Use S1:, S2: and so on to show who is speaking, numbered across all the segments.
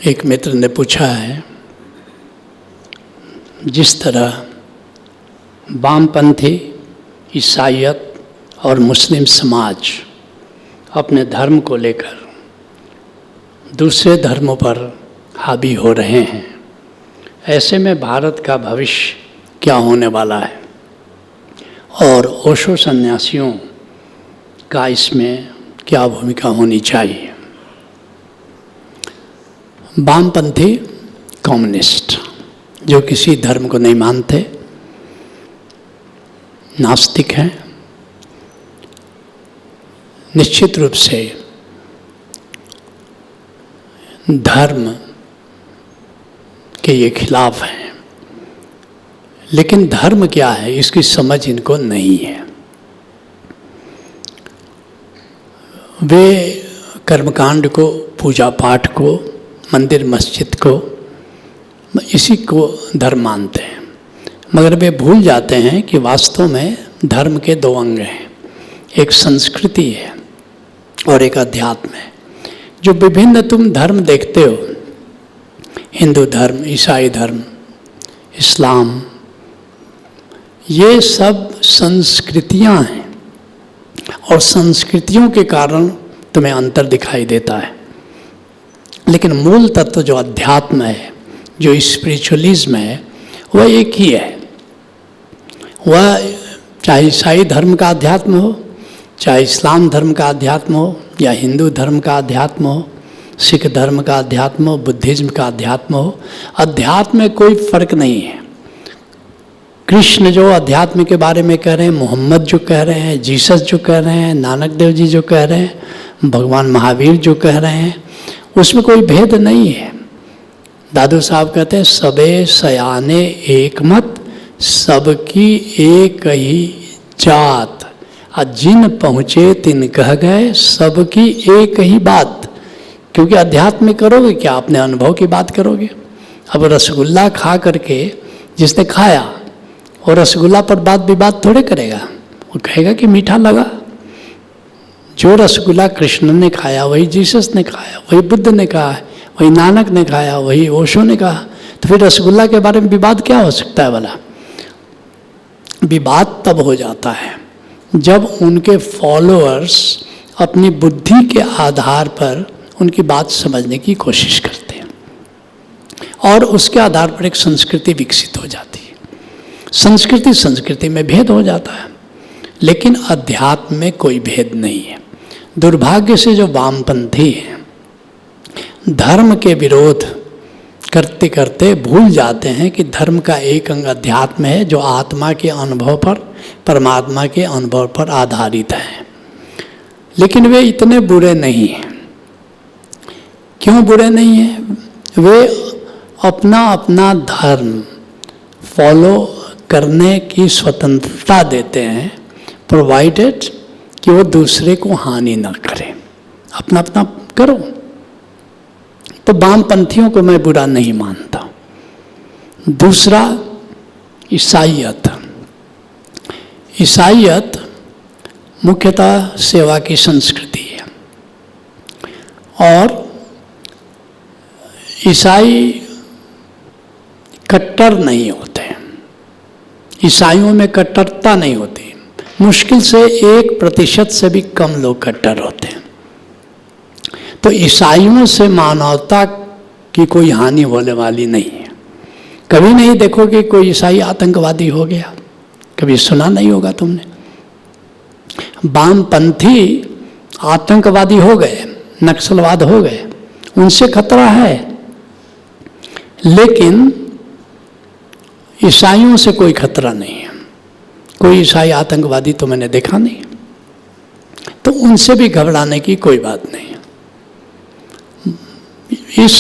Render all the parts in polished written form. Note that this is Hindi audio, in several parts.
S1: एक मित्र ने पूछा है, जिस तरह वामपंथी, ईसाईयत और मुस्लिम समाज अपने धर्म को लेकर दूसरे धर्मों पर हावी हो रहे हैं, ऐसे में भारत का भविष्य क्या होने वाला है और ओशो सन्यासियों का इसमें क्या भूमिका होनी चाहिए। वामपंथी कम्युनिस्ट जो किसी धर्म को नहीं मानते, नास्तिक हैं, निश्चित रूप से धर्म के ये खिलाफ हैं, लेकिन धर्म क्या है इसकी समझ इनको नहीं है। वे कर्मकांड को, पूजा पाठ को, मंदिर मस्जिद को, इसी को धर्म मानते हैं, मगर वे भूल जाते हैं कि वास्तव में धर्म के दो अंग हैं, एक संस्कृति है और एक अध्यात्म है। जो विभिन्न तुम धर्म देखते हो, हिंदू धर्म, ईसाई धर्म, इस्लाम, ये सब संस्कृतियां हैं और संस्कृतियों के कारण तुम्हें अंतर दिखाई देता है, लेकिन मूल तत्व जो अध्यात्म है, जो स्पिरिचुअलिज्म है, वह एक ही है। वह चाहे ईसाई धर्म का अध्यात्म हो, चाहे इस्लाम धर्म का अध्यात्म हो, या हिंदू धर्म का अध्यात्म हो, सिख धर्म का अध्यात्म हो, बुद्धिज्म का अध्यात्म हो, अध्यात्म में कोई फर्क नहीं है। कृष्ण जो अध्यात्म के बारे में कह रहे हैं, मोहम्मद जो कह रहे हैं, जीसस जो कह रहे हैं, नानक देव जी जो कह रहे हैं, भगवान महावीर जो कह रहे हैं, उसमें कोई भेद नहीं है। दादू साहब कहते हैं, सबे सयाने एक मत, सबकी एक ही जात, जिन पहुँचे तिन कह गए, सबकी एक ही बात। क्योंकि अध्यात्म में करोगे क्या, अपने अनुभव की बात करोगे। अब रसगुल्ला खा करके जिसने खाया, और रसगुल्ला पर बात विवाद थोड़े करेगा, वो कहेगा कि मीठा लगा। जो रसगुल्ला कृष्ण ने खाया वही जीसस ने खाया, वही बुद्ध ने कहा है, वही नानक ने खाया, वही ओशो ने कहा, तो फिर रसगुल्ला के बारे में विवाद क्या हो सकता है भला। विवाद तब हो जाता है जब उनके फॉलोअर्स अपनी बुद्धि के आधार पर उनकी बात समझने की कोशिश करते हैं और उसके आधार पर एक संस्कृति विकसित हो जाती है। संस्कृति में भेद हो जाता है, लेकिन अध्यात्म में कोई भेद नहीं है। दुर्भाग्य से जो वामपंथी हैं, धर्म के विरोध करते करते भूल जाते हैं कि धर्म का एक अंग अध्यात्म है, जो आत्मा के अनुभव पर, परमात्मा के अनुभव पर आधारित है। लेकिन वे इतने बुरे नहीं हैं। क्यों बुरे नहीं हैं? वे अपना अपना धर्म फॉलो करने की स्वतंत्रता देते हैं, प्रोवाइडेड कि वो दूसरे को हानि न करे। अपना अपना करो। तो वामपंथियों को मैं बुरा नहीं मानता। दूसरा, ईसाईयत। ईसाईयत मुख्यतः सेवा की संस्कृति है और ईसाई कट्टर नहीं होते। ईसाइयों में कट्टरता नहीं होती। मुश्किल से 1% से भी कम लोग कट्टर होते हैं। तो ईसाइयों से मानवता की कोई हानि होने वाली नहीं है। कभी नहीं देखो कि कोई ईसाई आतंकवादी हो गया, कभी सुना नहीं होगा तुमने। वामपंथी आतंकवादी हो गए, नक्सलवाद हो गए, उनसे खतरा है, लेकिन ईसाइयों से कोई खतरा नहीं है। कोई ईसाई आतंकवादी तो मैंने देखा नहीं, तो उनसे भी घबराने की कोई बात नहीं है। इस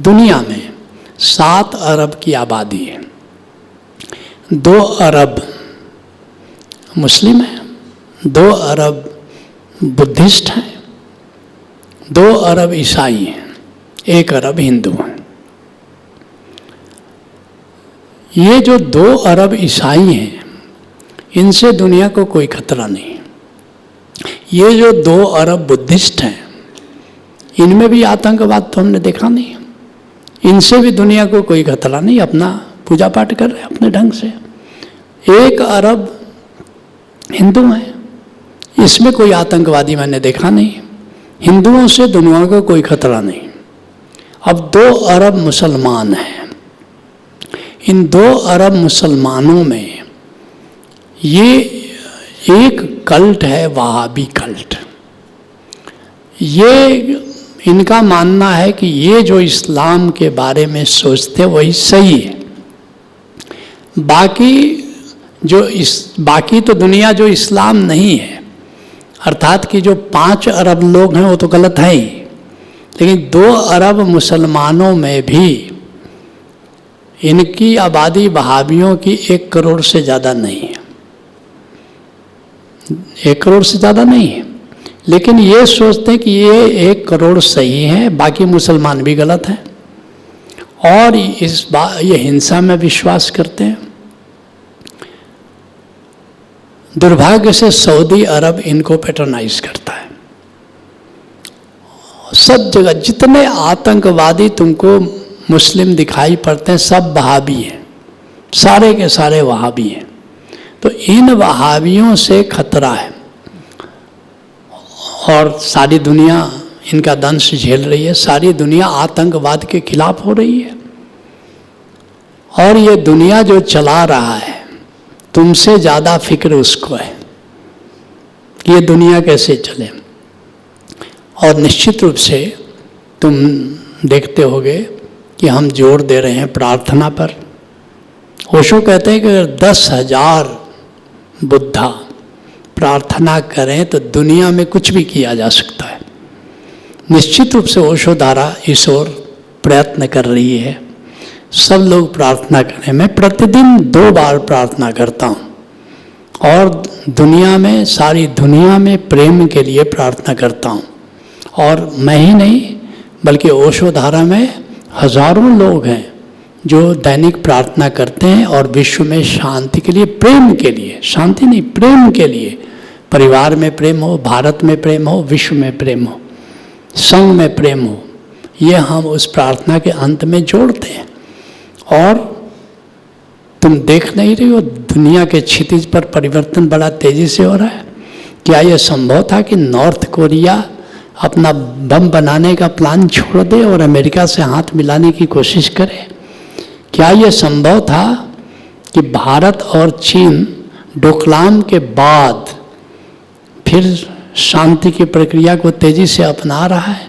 S1: दुनिया में 7 अरब की आबादी है, 2 अरब मुस्लिम हैं, 2 अरब बुद्धिस्ट हैं, 2 अरब ईसाई हैं, 1 अरब हिंदू हैं। ये जो 2 अरब ईसाई हैं, इनसे दुनिया को कोई खतरा नहीं। ये जो 2 अरब बुद्धिस्ट हैं, इनमें भी आतंकवाद तो हमने देखा नहीं। इनसे भी दुनिया को कोई खतरा नहीं, अपना पूजा पाठ कर रहे हैं अपने ढंग से। 1 अरब हिंदू हैं, इसमें कोई आतंकवादी मैंने देखा नहीं। हिंदुओं से दुनिया को कोई खतरा नहीं। अब 2 अरब मुसलमान हैं। इन 2 अरब मुसलमानों में ये एक कल्ट है, वहाबी कल्ट। ये इनका मानना है कि ये जो इस्लाम के बारे में सोचते वही सही है, बाकी तो दुनिया जो इस्लाम नहीं है, अर्थात कि जो 5 अरब लोग हैं वो तो गलत है ही, लेकिन 2 अरब मुसलमानों में भी इनकी आबादी वहाबियों की 1 करोड़ से ज़्यादा नहीं है, 1 करोड़ से ज़्यादा नहीं है। लेकिन ये सोचते हैं कि ये 1 करोड़ सही है, बाकी मुसलमान भी गलत हैं, और ये हिंसा में विश्वास करते हैं। दुर्भाग्य से सऊदी अरब इनको पैटर्नाइज करता है। सब जगह जितने आतंकवादी तुमको मुस्लिम दिखाई पड़ते हैं सब वहाबी हैं, सारे के सारे वहाबी हैं। तो इन वहाबियों से खतरा है और सारी दुनिया इनका दंश झेल रही है। सारी दुनिया आतंकवाद के खिलाफ हो रही है, और ये दुनिया जो चला रहा है तुमसे ज़्यादा फिक्र उसको है कि ये दुनिया कैसे चले। और निश्चित रूप से तुम देखते होगे कि हम जोर दे रहे हैं प्रार्थना पर। ओशो कहते हैं कि अगर 10,000 बुद्धा प्रार्थना करें तो दुनिया में कुछ भी किया जा सकता है। निश्चित रूप से ओशो द्वारा इस ओर प्रयत्न कर रही है। सब लोग प्रार्थना करें। मैं प्रतिदिन 2 बार प्रार्थना करता हूँ, और दुनिया में, सारी दुनिया में प्रेम के लिए प्रार्थना करता हूँ। और मैं ही नहीं बल्कि ओशो धारा में हजारों लोग हैं जो दैनिक प्रार्थना करते हैं, और विश्व में शांति के लिए, प्रेम के लिए, शांति नहीं प्रेम के लिए, परिवार में प्रेम हो, भारत में प्रेम हो, विश्व में प्रेम हो, संघ में प्रेम हो, ये हम उस प्रार्थना के अंत में जोड़ते हैं। और तुम देख नहीं रही हो दुनिया के क्षितिज पर परिवर्तन बड़ा तेजी से हो रहा है। क्या यह संभव था कि नॉर्थ कोरिया अपना बम बनाने का प्लान छोड़ दे और अमेरिका से हाथ मिलाने की कोशिश करे? क्या यह संभव था कि भारत और चीन डोकलाम के बाद फिर शांति की प्रक्रिया को तेजी से अपना रहा है?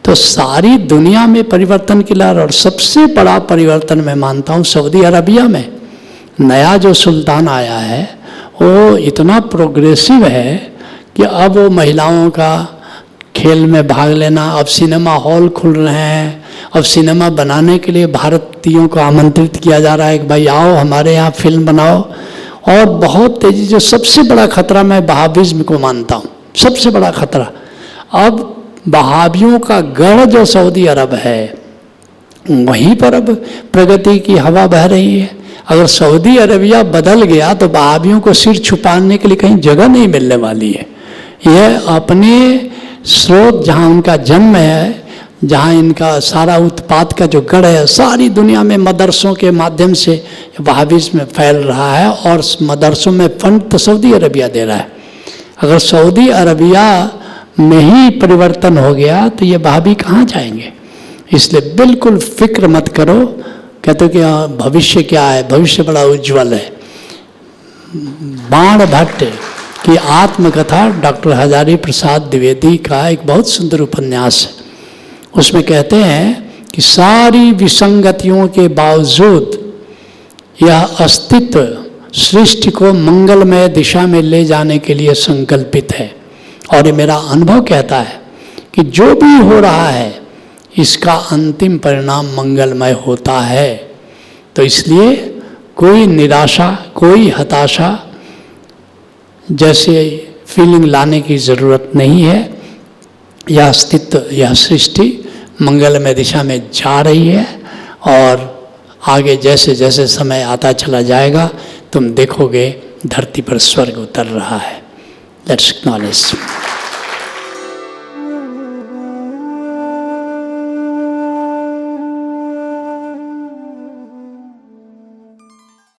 S1: तो सारी दुनिया में परिवर्तन की लहर, और सबसे बड़ा परिवर्तन मैं मानता हूँ सऊदी अरबिया में नया जो सुल्तान आया है वो इतना प्रोग्रेसिव है कि अब वो महिलाओं का खेल में भाग लेना, अब सिनेमा हॉल खुल रहे हैं, अब सिनेमा बनाने के लिए भारतीयों को आमंत्रित किया जा रहा है कि भाई आओ हमारे यहाँ फिल्म बनाओ। और बहुत तेजी, जो सबसे बड़ा खतरा मैं वहाबिज्म को मानता हूँ, सबसे बड़ा खतरा अब वहाबियों का गढ़ जो सऊदी अरब है वहीं पर अब प्रगति की हवा बह रही है। अगर सऊदी अरबिया बदल गया तो वहाबियों को सिर छुपाने के लिए कहीं जगह नहीं मिलने वाली है। यह अपने स्रोत जहाँ उनका जन्म है, जहाँ इनका सारा उत्पाद का जो गढ़ है, सारी दुनिया में मदरसों के माध्यम से वहाबिज्म फैल रहा है, और मदरसों में फंड तो सऊदी अरबिया दे रहा है। अगर सऊदी अरबिया में ही परिवर्तन हो गया तो ये वहाबी कहाँ जाएंगे? इसलिए बिल्कुल फिक्र मत करो। कहते कि भविष्य क्या है, भविष्य बड़ा उज्जवल है। बाण भट्ट की आत्मकथा डॉक्टर हजारी प्रसाद द्विवेदी का एक बहुत सुंदर उपन्यास है। उसमें कहते हैं कि सारी विसंगतियों के बावजूद यह अस्तित्व सृष्टि को मंगलमय दिशा में ले जाने के लिए संकल्पित है। और ये मेरा अनुभव कहता है कि जो भी हो रहा है इसका अंतिम परिणाम मंगलमय होता है। तो इसलिए कोई निराशा, कोई हताशा जैसे फीलिंग लाने की ज़रूरत नहीं है। यह अस्तित्व, यह सृष्टि मंगलमय दिशा में जा रही है, और आगे जैसे जैसे समय आता चला जाएगा तुम देखोगे धरती पर स्वर्ग उतर रहा है। Let's acknowledge.